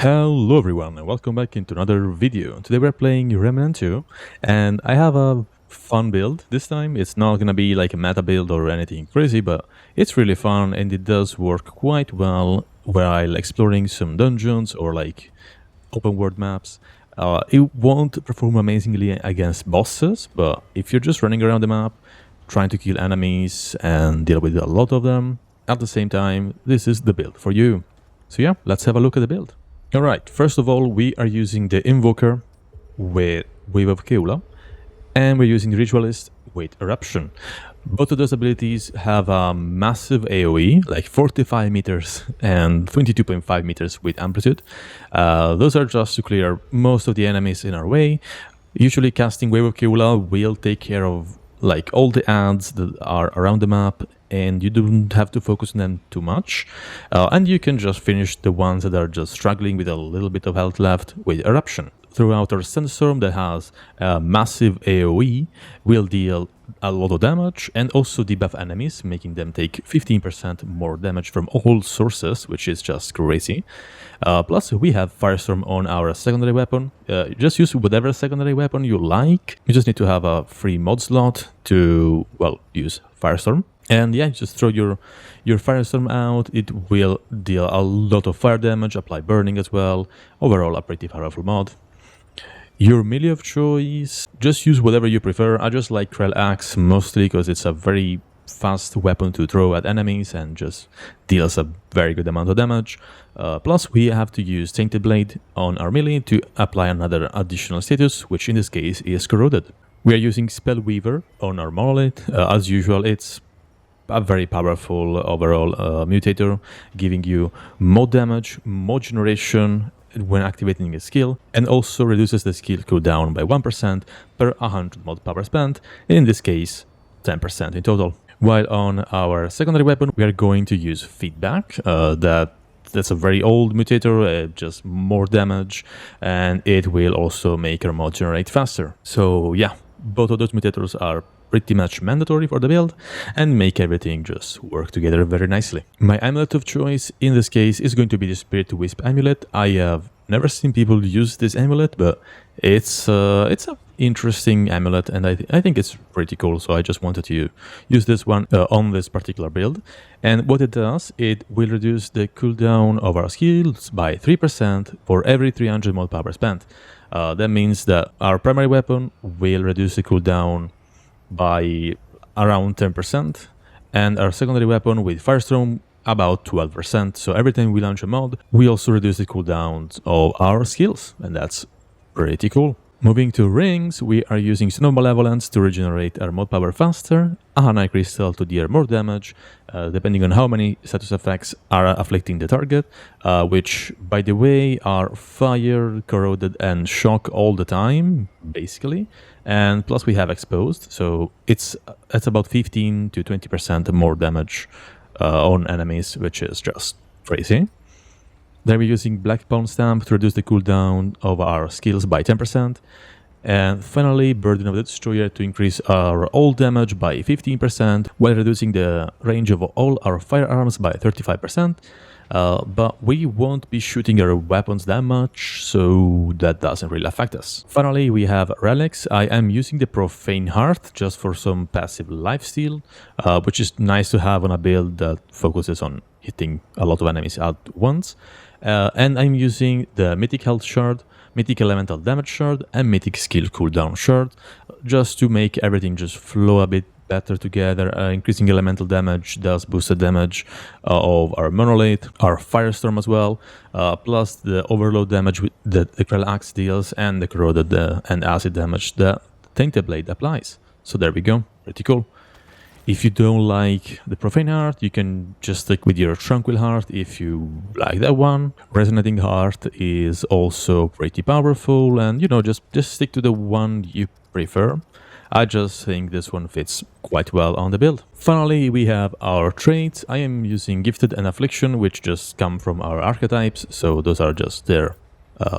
Hello everyone and welcome back into another video. Today we're playing Remnant 2 and I have a fun build. This time it's not gonna be like a meta build or anything crazy, but it's really fun and it does work quite well while exploring some dungeons or like open world maps. It won't perform amazingly against bosses, but if you're just running around the map trying to kill enemies and deal with a lot of them at the same time, this is the build for you. So yeah, let's have a look at the build. Alright, first of all, we are using the Invoker with Wave of Keula, and we're using the Ritualist with Eruption. Both of those abilities have a massive AoE, like 45 meters and 22.5 meters with Amplitude. Those are just to clear most of the enemies in our way. Usually casting Wave of Keula will take care of like all the ads that are around the map, and you don't have to focus on them too much, and you can just finish the ones that are just struggling with a little bit of health left with Eruption. Throughout our Sandstorm that has a massive AoE will deal a lot of damage and also debuff enemies, making them take 15% more damage from all sources, which is just crazy. Plus we have Firestorm on our secondary weapon. Just use whatever secondary weapon you like. You just need to have a free mod slot to, well, use Firestorm. And yeah, just throw your Firestorm out. It will deal a lot of fire damage, apply burning as well. Overall, a pretty powerful mod. Your melee of choice, just use whatever you prefer. I just like Krell Axe mostly because it's a very fast weapon to throw at enemies and just deals a very good amount of damage. Plus we have to use Tainted Blade on our melee to apply another additional status, which in this case is Corroded. We are using Spellweaver on our Monolith. As usual, it's a very powerful overall mutator, giving you more damage, more generation when activating a skill, and also reduces the skill cooldown by 1% per 100 mod power spent, and in this case 10% in total. While on our secondary weapon we are going to use Feedback. That's a very old mutator, just more damage, and it will also make our mod generate faster. So yeah, both of those mutators are pretty much mandatory for the build and make everything just work together very nicely. My amulet of choice in this case is going to be the Spirit Wisp amulet. I have never seen people use this amulet, but it's an interesting amulet and I think it's pretty cool, so I just wanted to use this one on this particular build. And what it does, it will reduce the cooldown of our skills by 3% for every 300 mod power spent. That means that our primary weapon will reduce the cooldown by around 10%, and our secondary weapon with Firestorm about 12%. So every time we launch a mod, we also reduce the cooldowns of our skills, and that's pretty cool. Moving to rings, we are using Stone of Malevolence to regenerate our mod power faster, a Hanai Crystal to deal more damage, depending on how many status effects are afflicting the target, which, by the way, are fire, corroded, and shock all the time, basically. And plus we have exposed, so it's about 15 to 20% more damage on enemies, which is just crazy. Then we're using Black Palm Stamp to reduce the cooldown of our skills by 10%. And finally, Burden of the Destroyer to increase our all damage by 15% while reducing the range of all our firearms by 35%. But we won't be shooting our weapons that much, so that doesn't really affect us. Finally, we have Relics. I am using the Profane Heart just for some passive lifesteal, which is nice to have on a build that focuses on hitting a lot of enemies at once. And I'm using the Mythic Health Shard, Mythic Elemental Damage Shard, and Mythic Skill Cooldown Shard, just to make everything just flow a bit better together. Increasing elemental damage does boost the damage of our Monolith, our Firestorm as well, plus the overload damage that the Krell Axe deals, and the corroded and acid damage that Tainted Blade applies. So there we go, pretty cool. If you don't like the Profane Heart, you can just stick with your Tranquil Heart if you like that one. Resonating Heart is also pretty powerful, and you know, just stick to the one you prefer. I just think this one fits quite well on the build. Finally, we have our traits. I am using Gifted and Affliction, which just come from our archetypes, so those are just there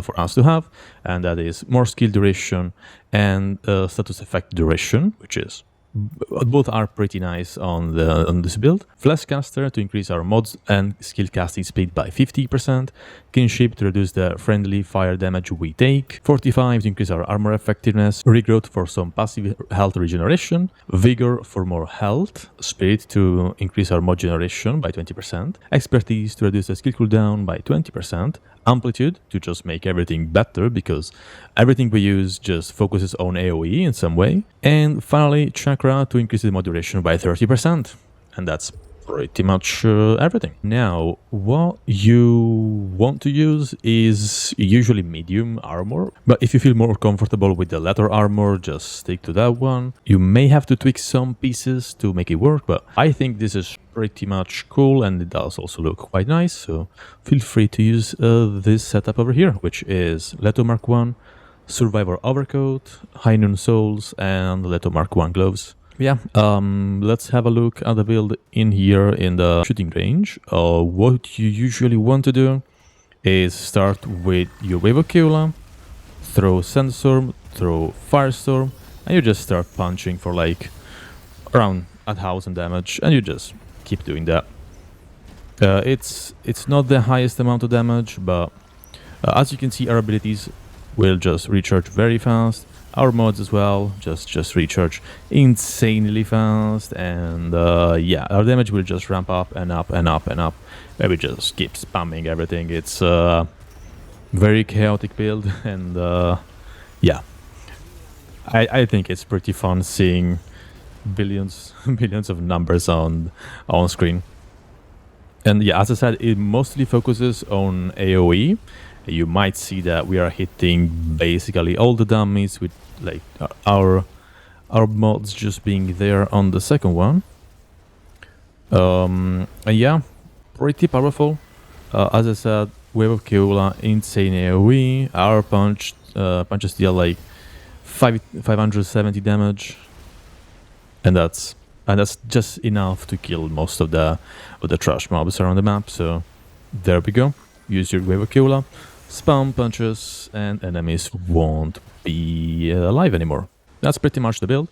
for us to have, and that is more skill duration and status effect duration, which is Both are pretty nice on this build. Flashcaster to increase our mods and skill casting speed by 50%. Kinship to reduce the friendly fire damage we take. 45 to increase our armor effectiveness. Regrowth for some passive health regeneration. Vigor for more health. Spirit to increase our mod generation by 20%. Expertise to reduce the skill cooldown by 20%. Amplitude to just make everything better because everything we use just focuses on AoE in some way. And finally, Chakra to increase the mod duration by 30%. And that's pretty much everything. Now, what you want to use is usually medium armor, but if you feel more comfortable with the leather armor, just stick to that one. You may have to tweak some pieces to make it work, but I think this is pretty much cool and it does also look quite nice, so feel free to use this setup over here, which is Leto Mark 1, Survivor Overcoat, High Noon Souls, and Leto Mark 1 gloves. Yeah, let's have a look at the build in here in the shooting range. What you usually want to do is start with your Wave of Keula, throw Sandstorm, throw Firestorm, and you just start punching for like around 1,000 damage, and you just keep doing that. It's not the highest amount of damage, but as you can see, our abilities will just recharge very fast. Our mods as well just recharge insanely fast, and yeah, our damage will just ramp up and up and up and up. We just keep spamming everything. It's a very chaotic build, and yeah, I think it's pretty fun seeing billions of numbers on screen. And yeah, as I said, it mostly focuses on AoE. You might see that we are hitting basically all the dummies with like our mods just being there on the second one. And yeah, pretty powerful. As I said, Wave of Keula, insane AoE. Our punches deal like 570 damage, and that's just enough to kill most of the trash mobs around the map. So there we go. Use your Wave of Keula, spam punches, and enemies won't be alive anymore. That's pretty much the build.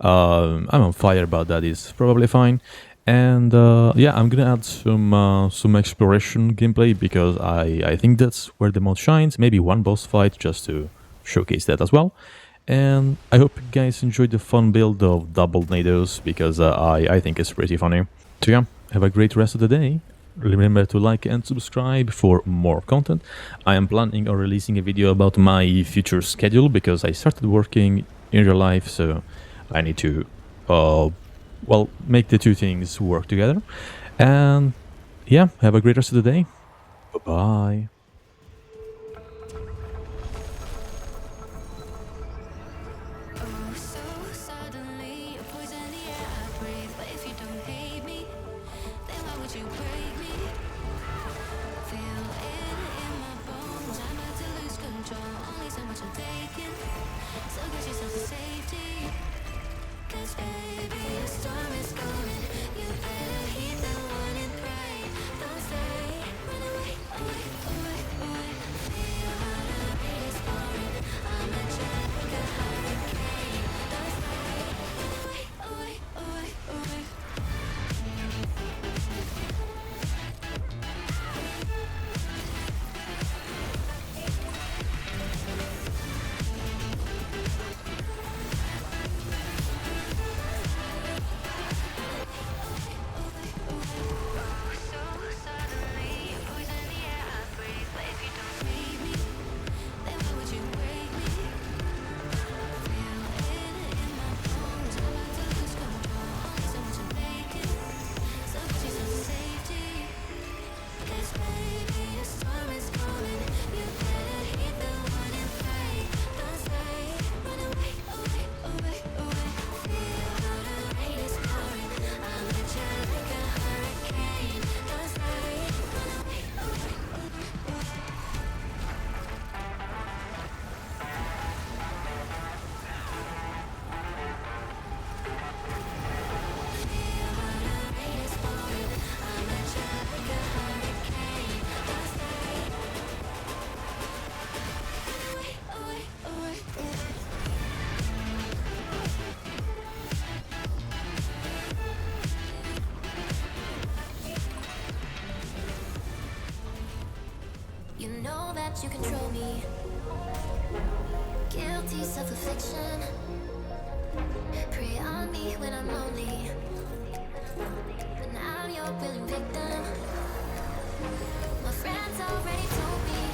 I'm on fire, but that is probably fine. And yeah, I'm gonna add some exploration gameplay because I think that's where the mod shines. Maybe one boss fight just to showcase that as well. And I hope you guys enjoyed the fun build of double NADOs because I think it's pretty funny. So yeah, have a great rest of the day. Remember to like and subscribe for more content. I am planning on releasing a video about my future schedule because I started working in real life, so I need to well, make the two things work together. And yeah, have a great rest of the day. Bye-bye. Don't stay, run away, away, away. Guilty self-affliction. Prey on me when I'm lonely. But now I'm your willing victim. My friends already told me